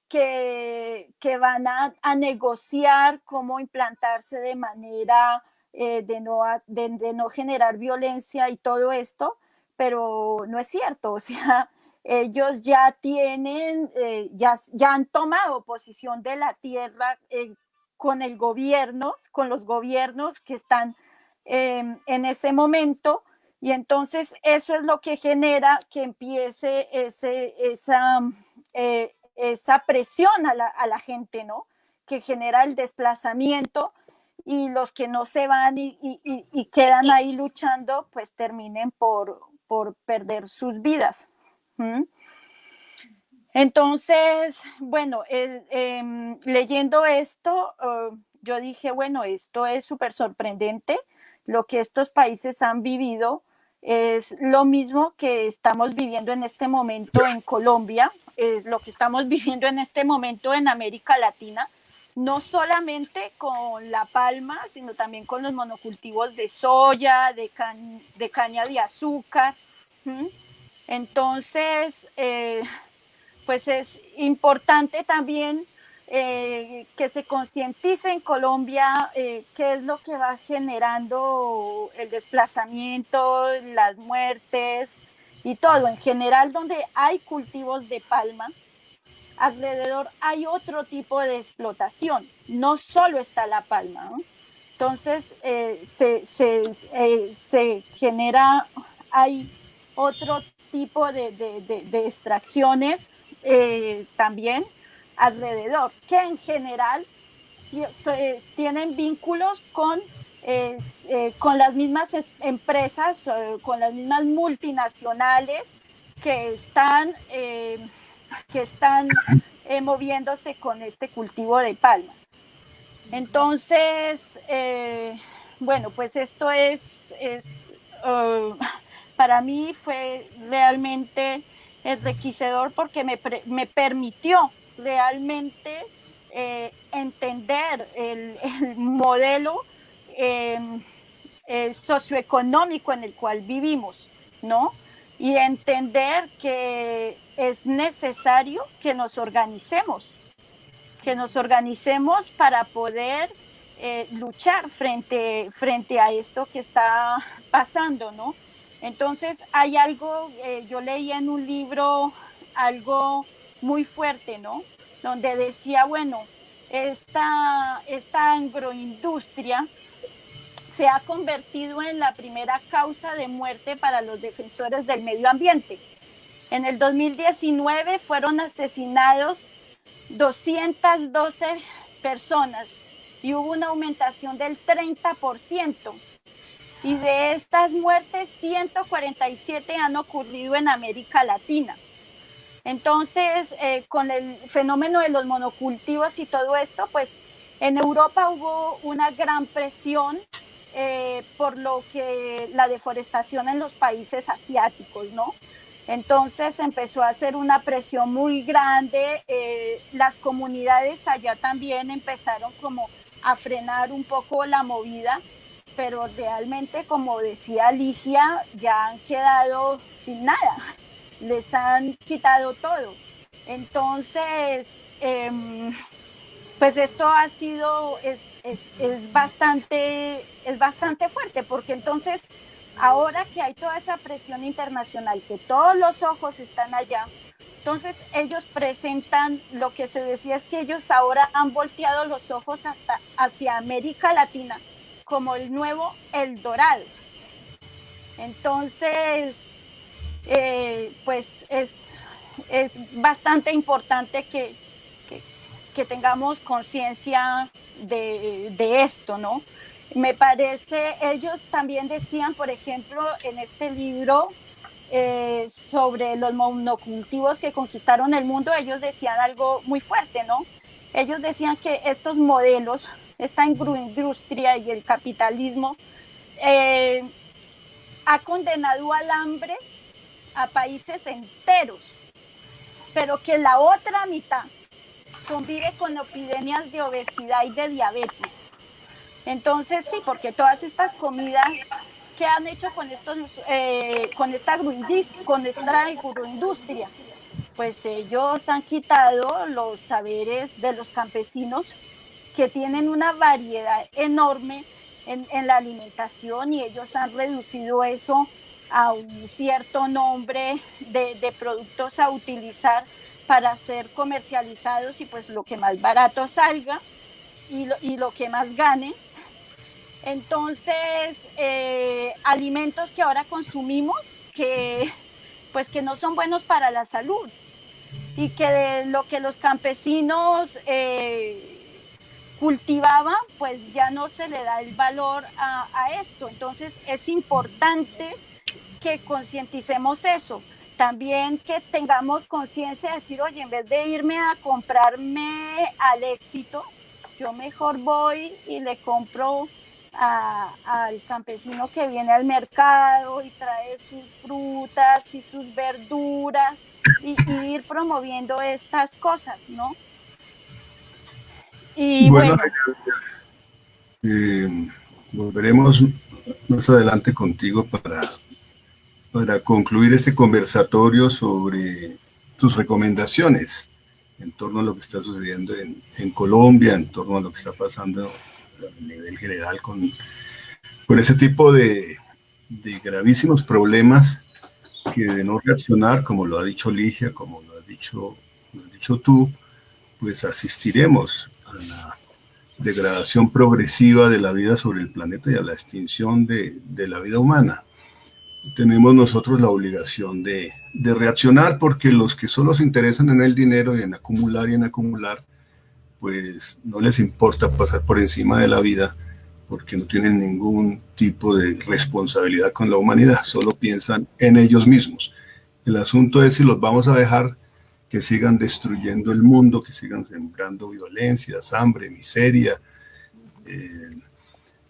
Speaker 3: que van a negociar cómo implantarse de manera de no generar violencia y todo esto, pero no es cierto, o sea, ellos ya tienen, ya han tomado posesión de la tierra con el gobierno, con los gobiernos que están en ese momento, y entonces eso es lo que genera que empiece esa presión a la gente, ¿no?, que genera el desplazamiento, y los que no se van y quedan ahí luchando, pues terminen por perder sus vidas. ¿Mm? Entonces, bueno, leyendo esto, yo dije, bueno, esto es súper sorprendente. Lo que estos países han vivido es lo mismo que estamos viviendo en este momento en Colombia, es lo que estamos viviendo en este momento en América Latina, no solamente con la palma, sino también con los monocultivos de soya, de caña de azúcar. ¿Mm? Entonces, pues es importante también que se concientice en Colombia qué es lo que va generando el desplazamiento, las muertes y todo. En general, donde hay cultivos de palma, alrededor hay otro tipo de explotación, no solo está la palma, ¿no? Entonces se genera, hay otro tipo de extracciones también alrededor, que en general tienen vínculos con las mismas empresas, con las mismas multinacionales que están moviéndose con este cultivo de palma. Entonces, bueno, pues esto para mí fue realmente enriquecedor porque me permitió realmente entender el modelo socioeconómico en el cual vivimos, ¿no? Y entender que es necesario que nos organicemos para poder luchar frente a esto que está pasando, ¿no? Entonces hay algo, yo leí en un libro algo muy fuerte, ¿no?, donde decía, bueno, esta agroindustria se ha convertido en la primera causa de muerte para los defensores del medio ambiente. En el 2019 fueron asesinados 212 personas y hubo una aumentación del 30%. Y de estas muertes, 147 han ocurrido en América Latina. Entonces, con el fenómeno de los monocultivos y todo esto, pues en Europa hubo una gran presión por lo que la deforestación en los países asiáticos, ¿no? Entonces empezó a hacer una presión muy grande, las comunidades allá también empezaron como a frenar un poco la movida, pero realmente, como decía Ligia, ya han quedado sin nada, les han quitado todo. Entonces, pues esto ha sido, es bastante fuerte, porque entonces, ahora que hay toda esa presión internacional, que todos los ojos están allá, entonces ellos presentan, lo que se decía es que ellos ahora han volteado los ojos hasta hacia América Latina como el nuevo El Dorado. Entonces, pues es bastante importante que tengamos conciencia de esto, ¿no? Me parece, ellos también decían, por ejemplo, en este libro, sobre los monocultivos que conquistaron el mundo, ellos decían algo muy fuerte, ¿no? Ellos decían que estos modelos, esta agroindustria y el capitalismo, ha condenado al hambre a países enteros, pero que la otra mitad convive con epidemias de obesidad y de diabetes. Entonces sí, porque todas estas comidas que han hecho con esta agroindustria, pues ellos han quitado los saberes de los campesinos, que tienen una variedad enorme en la alimentación, y ellos han reducido eso a un cierto nombre de productos a utilizar para ser comercializados, y pues lo que más barato salga y lo que más gane. Entonces, alimentos que ahora consumimos que no son buenos para la salud, y que lo que los campesinos cultivaban, pues ya no se le da el valor a esto. Entonces es importante que concienticemos eso. También que tengamos conciencia de decir, oye, en vez de irme a comprarme al Éxito, yo mejor voy y le compro al campesino que viene al mercado y trae sus frutas y sus verduras, y ir promoviendo estas cosas, ¿no? Y
Speaker 1: Bueno,
Speaker 3: bueno,
Speaker 1: volveremos más adelante contigo para concluir este conversatorio sobre tus recomendaciones en torno a lo que está sucediendo en Colombia, en torno a lo que está pasando a nivel general con ese tipo de gravísimos problemas, que de no reaccionar, como lo ha dicho Ligia, como lo has dicho tú, pues asistiremos a la degradación progresiva de la vida sobre el planeta y a la extinción de la vida humana. Tenemos nosotros la obligación de reaccionar, porque los que solo se interesan en el dinero y en acumular, pues no les importa pasar por encima de la vida, porque no tienen ningún tipo de responsabilidad con la humanidad, solo piensan en ellos mismos. El asunto es si los vamos a dejar que sigan destruyendo el mundo, que sigan sembrando violencias, hambre, miseria,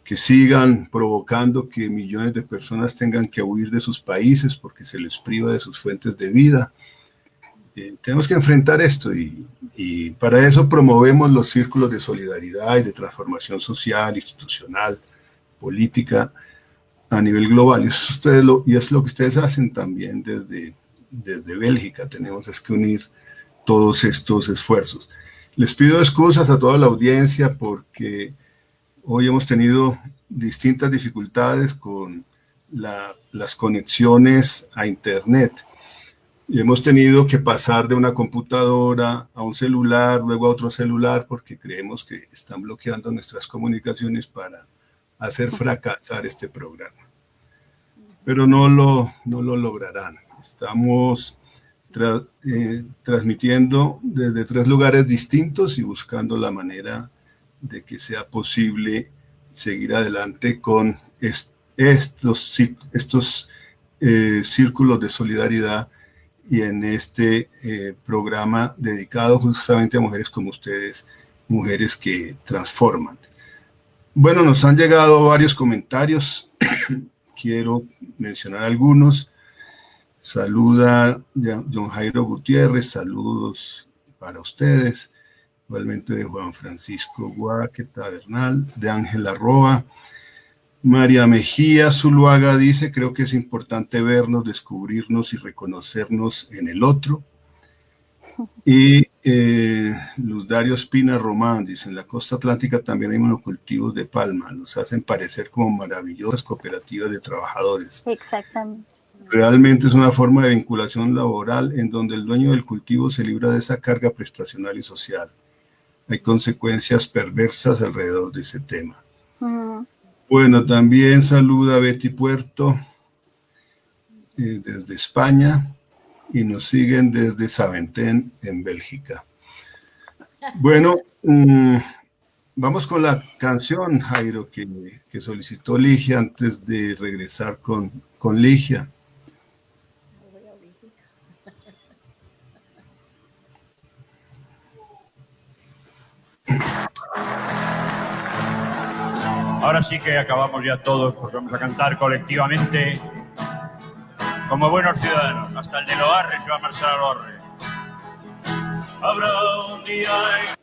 Speaker 1: que sigan provocando que millones de personas tengan que huir de sus países porque se les priva de sus fuentes de vida. Tenemos que enfrentar esto, y para eso promovemos los círculos de solidaridad y de transformación social, institucional, política a nivel global. Y es lo que ustedes hacen también desde Bélgica. Tenemos que unir todos estos esfuerzos. Les pido excusas a toda la audiencia porque hoy hemos tenido distintas dificultades con las conexiones a Internet. Y hemos tenido que pasar de una computadora a un celular, luego a otro celular, porque creemos que están bloqueando nuestras comunicaciones para hacer fracasar este programa. Pero no lo lograrán. Estamos transmitiendo desde 3 lugares distintos y buscando la manera de que sea posible seguir adelante con estos círculos de solidaridad, y en este programa dedicado justamente a mujeres como ustedes, mujeres que transforman. Bueno, nos han llegado varios comentarios, quiero mencionar algunos. Saluda John Jairo Gutiérrez, saludos para ustedes, igualmente de Juan Francisco Guaqueta Bernal, de Ángela Roa. María Mejía Zuluaga dice, creo que es importante vernos, descubrirnos y reconocernos en el otro. Y Luz Dario Espina Román dice, en la costa atlántica también hay monocultivos de palma, los hacen parecer como maravillosas cooperativas de trabajadores.
Speaker 3: Exactamente.
Speaker 1: Realmente es una forma de vinculación laboral en donde el dueño del cultivo se libra de esa carga prestacional y social. Hay consecuencias perversas alrededor de ese tema. Bueno, también saluda a Betty Puerto desde España y nos siguen desde Saventin en Bélgica. Bueno, vamos con la canción, Jairo, que solicitó Ligia antes de regresar con Ligia.
Speaker 6: Ahora sí que acabamos ya todos, porque vamos a cantar colectivamente como buenos ciudadanos. Hasta el de Loarre se va a marchar a Loarre. Habrá un día en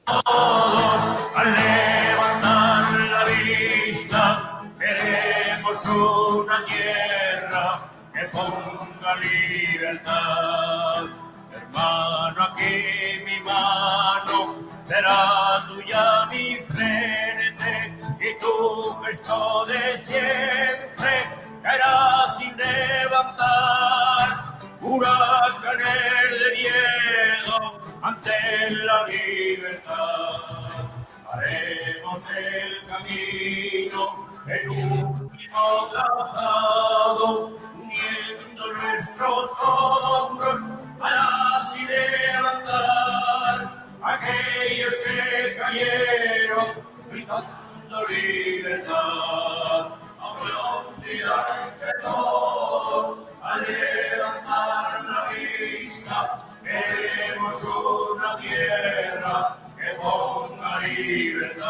Speaker 6: todos al levantar la vista, queremos una tierra que ponga libertad. Hermano, aquí mi mano será tuya mi frente y tu gesto de siempre caerá sin levantar huracanes de miedo ante la libertad. Haremos el camino en último trazado, uniendo nuestros hombros para así levantar aquellos que cayeron gritando libertad. Habrá un día en que todos al levantar la vista queremos una tierra que ponga libertad.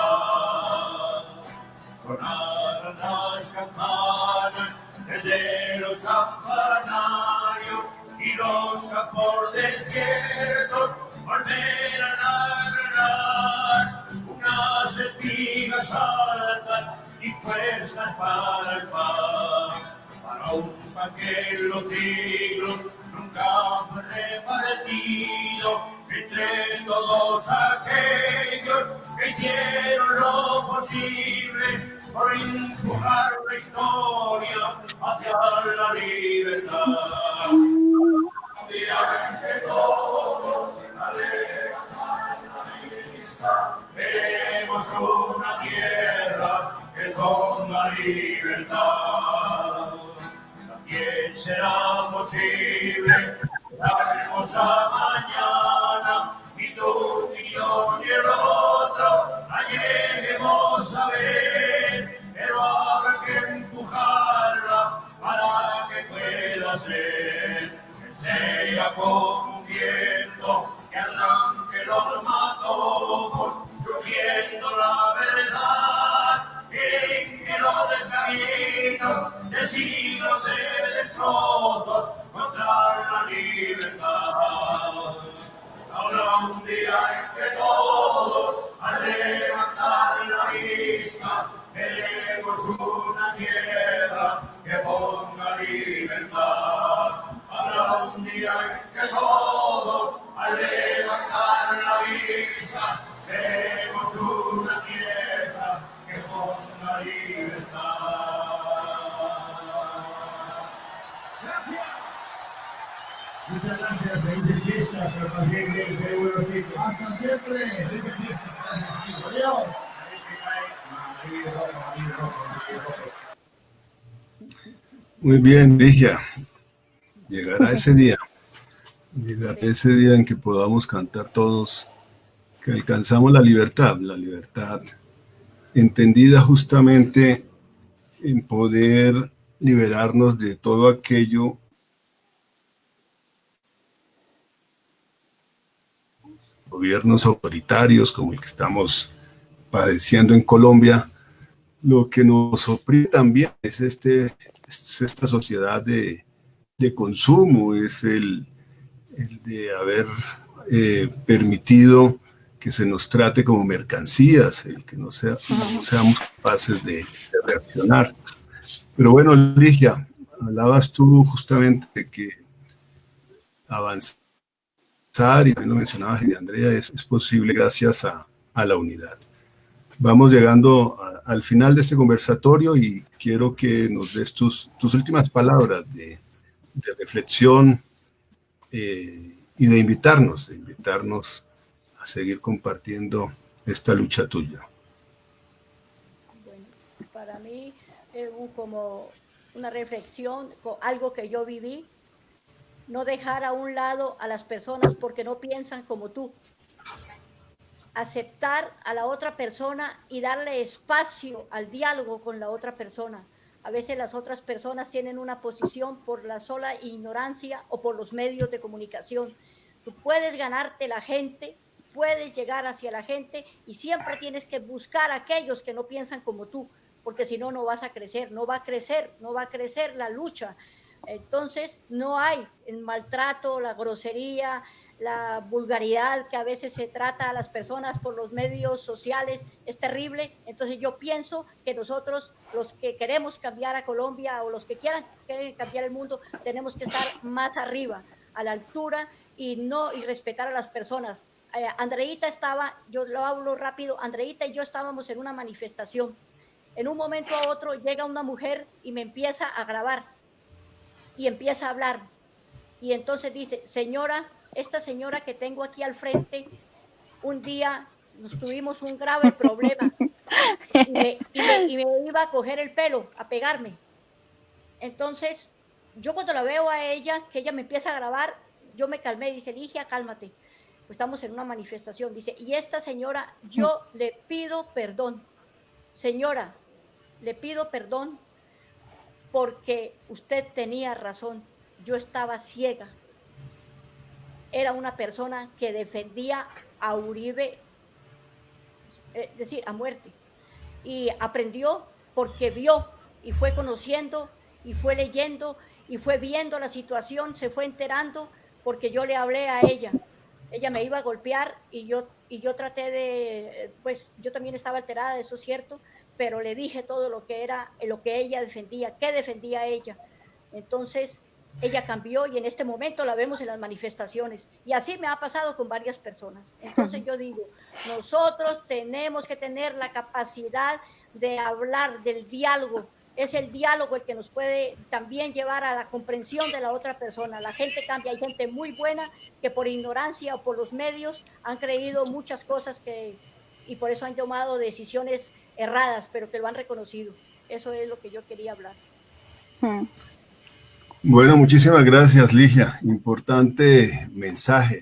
Speaker 6: Sonaron las campanas desde los campanarios y los campos desiertos volverán a granar unas espigas altas dispuestas para el pan, para un pan que en los siglos nunca fue repartido entre todos aquellos que hicieron lo posible por empujar la historia hacia la libertad. Dirán que todos alejan la vista, veremos una tierra que ponga libertad. También será posible la hermosa mañana, y tú y yo y el otro la lleguemos a ver, pero habrá que empujarla para que pueda ser. Sea como un viento que arranque los matojos, surgiendo la verdad en que los descaminos de siglos de destrozos contra la libertad. Habrá un día en que todos al levantar la vista queremos una tierra que ponga libertad. Habrá un día en que todos al levantar la vista queremos una tierra que ponga libertad. Gracias. Muchas gracias, felices fiestas, que pasen bien, que buenos hijos. Hasta siempre. Adiós.
Speaker 1: Muy bien, Ligia. Llegará ese día en que podamos cantar todos que alcanzamos la libertad entendida justamente en poder liberarnos de todo aquello gobiernos autoritarios como el que estamos padeciendo en Colombia. Lo que nos oprime también es esta sociedad de consumo, es el de haber permitido que se nos trate como mercancías, el que no seamos capaces de reaccionar. Pero bueno, Ligia, hablabas tú justamente de que avanzar y también lo mencionaba Andrea, es posible gracias a la unidad. Vamos llegando al final de este conversatorio y quiero que nos des tus últimas palabras de reflexión y de invitarnos a seguir compartiendo esta lucha tuya.
Speaker 2: Bueno, para mí es como una reflexión, algo que yo viví, no dejar a un lado a las personas porque no piensan como tú. Aceptar a la otra persona y darle espacio al diálogo con la otra persona. A veces las otras personas tienen una posición por la sola ignorancia o por los medios de comunicación. Tú puedes ganarte la gente, puedes llegar hacia la gente y siempre tienes que buscar a aquellos que no piensan como tú, porque si no, no vas a crecer, no va a crecer la lucha. Entonces, no hay el maltrato, la grosería, la vulgaridad que a veces se trata a las personas por los medios sociales, es terrible. Entonces yo pienso que nosotros, los que queremos cambiar a Colombia o los que quieran cambiar el mundo, tenemos que estar más arriba, a la altura y respetar a las personas. Andreita estaba, yo lo hablo rápido, Andreita y yo estábamos en una manifestación. En un momento a otro llega una mujer y me empieza a grabar y empieza a hablar. Y entonces dice, señora, esta señora que tengo aquí al frente, un día nos tuvimos un grave problema y me iba a coger el pelo, a pegarme. Entonces, yo cuando la veo a ella, que ella me empieza a grabar, yo me calmé, dice, Ligia, cálmate, pues estamos en una manifestación, dice, y esta señora, yo le pido perdón, señora, le pido perdón porque usted tenía razón, yo estaba ciega. Era una persona que defendía a Uribe, es decir, a muerte. Y aprendió porque vio y fue conociendo y fue leyendo y fue viendo la situación, se fue enterando porque yo le hablé a ella. Ella me iba a golpear y yo traté de, pues yo también estaba alterada, eso es cierto, pero le dije todo lo que era, lo que ella defendía, qué defendía ella. Entonces, ella cambió y en este momento la vemos en las manifestaciones. Y así me ha pasado con varias personas. Entonces yo digo, nosotros tenemos que tener la capacidad de hablar del diálogo. Es el diálogo el que nos puede también llevar a la comprensión de la otra persona. La gente cambia, hay gente muy buena que por ignorancia o por los medios han creído muchas cosas y por eso han tomado decisiones erradas, pero que lo han reconocido. Eso es lo que yo quería hablar.
Speaker 1: Bueno, muchísimas gracias, Ligia. Importante mensaje.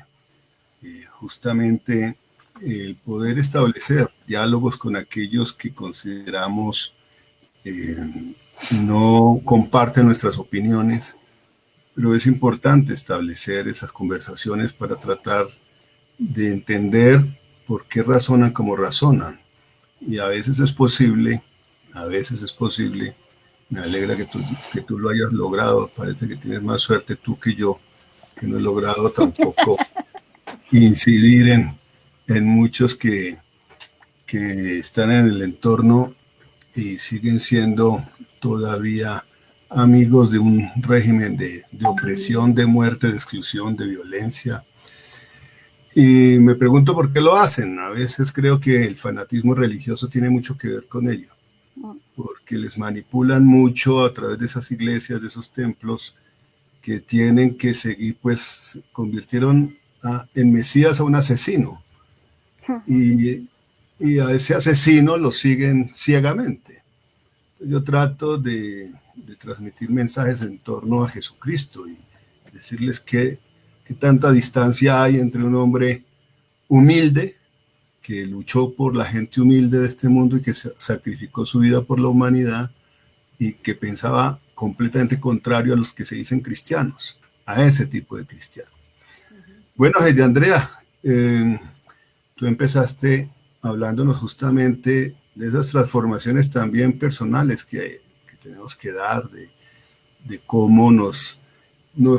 Speaker 1: Justamente el poder establecer diálogos con aquellos que consideramos no comparten nuestras opiniones, pero es importante establecer esas conversaciones para tratar de entender por qué razonan como razonan. Y a veces es posible, me alegra que tú lo hayas logrado, parece que tienes más suerte tú que yo, que no he logrado tampoco incidir en muchos que están en el entorno y siguen siendo todavía amigos de un régimen de opresión, de muerte, de exclusión, de violencia. Y me pregunto por qué lo hacen. A veces creo que el fanatismo religioso tiene mucho que ver con ello, porque les manipulan mucho a través de esas iglesias, de esos templos, que tienen que seguir, pues convirtieron en Mesías a un asesino. Y a ese asesino lo siguen ciegamente. Yo trato de transmitir mensajes en torno a Jesucristo y decirles que tanta distancia hay entre un hombre humilde que luchó por la gente humilde de este mundo y que sacrificó su vida por la humanidad y que pensaba completamente contrario a los que se dicen cristianos, a ese tipo de cristianos. Bueno, Heidi Andrea, tú empezaste hablándonos justamente de esas transformaciones también personales que tenemos que dar, de cómo nos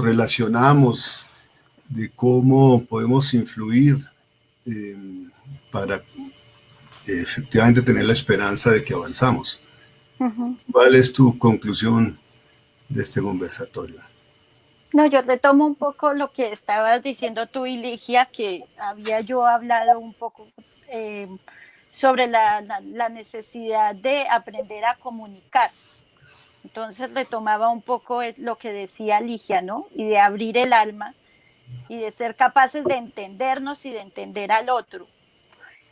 Speaker 1: relacionamos, de cómo podemos influir para efectivamente tener la esperanza de que avanzamos. ¿Cuál es tu conclusión de este conversatorio?
Speaker 3: No, yo retomo un poco lo que estabas diciendo tú y Ligia, que había yo hablado un poco eh, sobre la necesidad de aprender a comunicar. Entonces retomaba un poco lo que decía Ligia, ¿no? Y de abrir el alma y de ser capaces de entendernos y de entender al otro.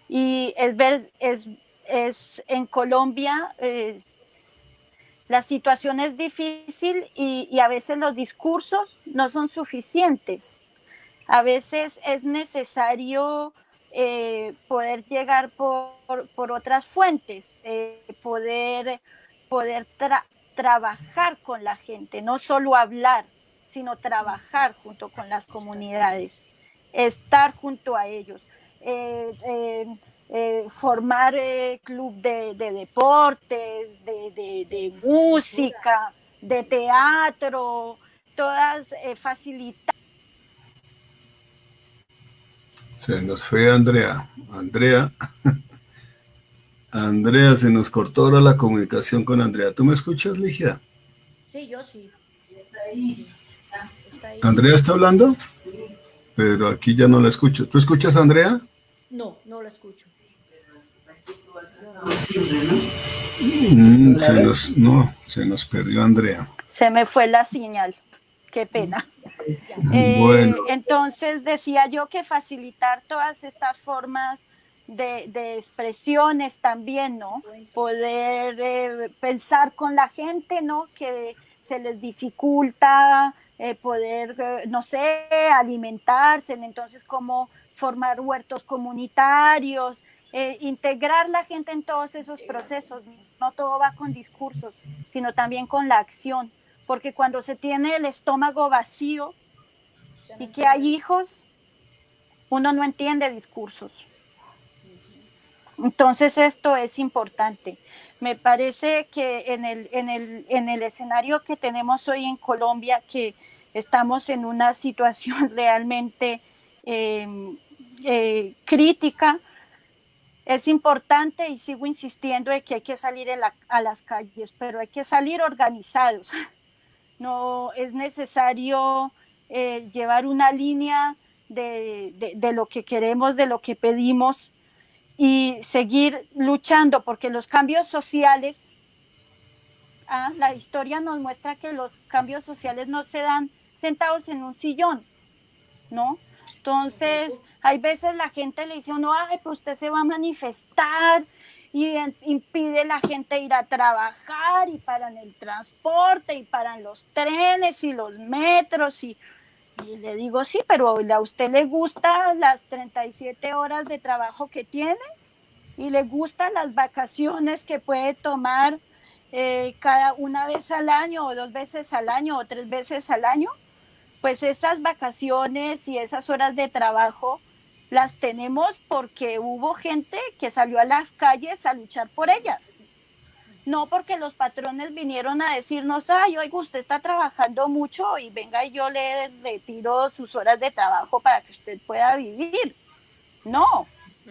Speaker 3: Y es en Colombia la situación es difícil y a veces los discursos no son suficientes. A veces es necesario poder llegar por otras fuentes, poder trabajar con la gente, no solo hablar, sino trabajar junto con las comunidades, estar junto a ellos. Eh, eh, Formar club de deportes, de música, de teatro, todas facilitar.
Speaker 1: Se nos fue Andrea. Andrea, se nos cortó ahora la comunicación con Andrea. ¿Tú me escuchas, Ligia?
Speaker 2: Sí, yo sí.
Speaker 5: Está ahí.
Speaker 2: Está ahí.
Speaker 1: ¿Andrea está hablando? Pero aquí ya no la escucho. ¿Tú escuchas a Andrea?
Speaker 2: No, no la escucho.
Speaker 1: Se nos perdió Andrea.
Speaker 3: Se me fue la señal. Qué pena.
Speaker 1: Bueno.
Speaker 3: Entonces decía yo que facilitar todas estas formas de expresiones también, ¿no? Poder pensar con la gente, ¿no? Que se les dificulta poder, no sé, alimentarse, entonces cómo formar huertos comunitarios, integrar la gente en todos esos procesos. No todo va con discursos, sino también con la acción, porque cuando se tiene el estómago vacío y que hay hijos, uno no entiende discursos. Entonces esto es importante. Me parece que en el escenario que tenemos hoy en Colombia, que estamos en una situación realmente crítica, es importante y sigo insistiendo de que hay que salir a las calles, pero hay que salir organizados. No es necesario llevar una línea de lo que queremos, de lo que pedimos, y seguir luchando, porque los cambios sociales, la historia nos muestra que los cambios sociales no se dan sentados en un sillón, ¿no? Entonces, hay veces la gente le dice, no, ay, pues usted se va a manifestar y impide a la gente ir a trabajar y paran el transporte y paran los trenes y los metros y le digo, sí, pero ¿a usted le gustan las 37 horas de trabajo que tiene? ¿Y le gustan las vacaciones que puede tomar cada una vez al año o 2 veces al año o 3 veces al año? Pues esas vacaciones y esas horas de trabajo las tenemos porque hubo gente que salió a las calles a luchar por ellas. No porque los patrones vinieron a decirnos, ay, oiga, usted está trabajando mucho y venga y yo le retiro sus horas de trabajo para que usted pueda vivir. No,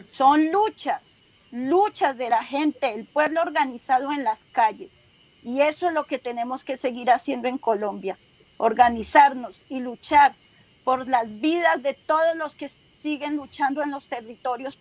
Speaker 3: son luchas de la gente, el pueblo organizado en las calles. Y eso es lo que tenemos que seguir haciendo en Colombia, organizarnos y luchar por las vidas de todos los que siguen luchando en los territorios